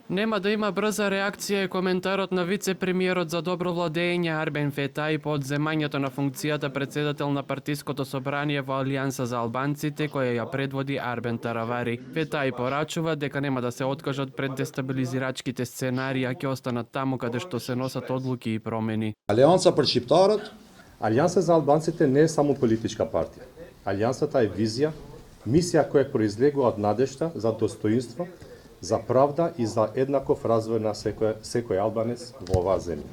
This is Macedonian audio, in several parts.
Нема да има брза реакција и коментарот на вице-премиерот за добро владење Арбен Фетај по одземањето на функцијата председател на партиското собрание во Алијанса за албанците која ја предводи Арбен Таравари. Фетај порачува дека нема да се откажат пред дестабилизирачките сценарии, а ќе останат таму каде што се носат одлуки и промени. Алијанса për shqiptarët, Алијанса за албанците не е само политичка партија. Алијансата е визија, мисија која произлегува од надежта за достоинство, за правда и за еднаков развој на секој албанец во оваа земја.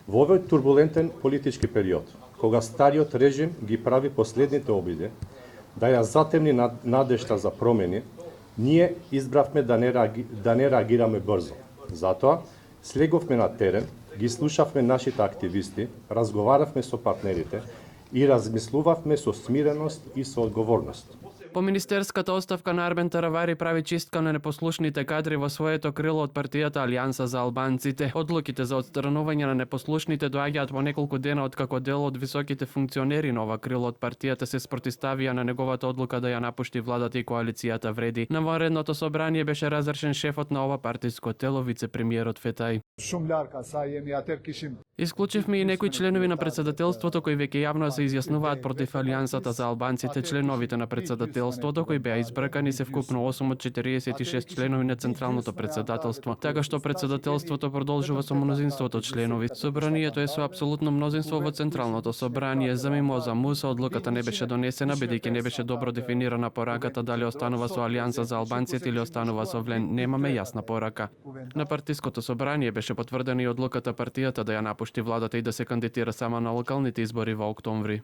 Во овој турбулентен политички период, кога стариот режим ги прави последните обиди да ја затемни надежта за промени, ние избравме да не реагираме брзо. Затоа, слеговме на терен, ги слушавме нашите активисти, разговаравме со партнерите и размислувавме со смиреност и со одговорност. По министерската оставка на Арбен Таравари прави чистка на непослушните кадри во своето крило од партијата Алијанса за албанците. Одлуките за отстранување на непослушните доаѓаат во неколку дена откако дел од високите функционери на ова крило од партијата се спротивставија на неговата одлука да ја напушти владата и коалицијата Вреди. На vanredното собрание беше разрешен шефот на ова партиско тело, вице-премиерот Фетај. Исклучивме и некои членови на председателството кои веќе јавно се изјаснуваат против Алијансата за албанците. Членовите на председателството кои беа избракани се вкупно 8 од 46 членови на Централното председателство, така што председателството продолжува со мнозинството членови. Собранието е со апсолутно мнозинство во Централното собрание. За мимоза Муса одлуката не беше донесена бидејќи не беше добро дефинирана пораката дали останува со Алијанса за албанците или останува со ВЛЕН. Немаме јасна порака. На партиското собрание беше потврдена и одлуката партијата да ја напушти владата и да се кандидира само на локалните избори во октомври.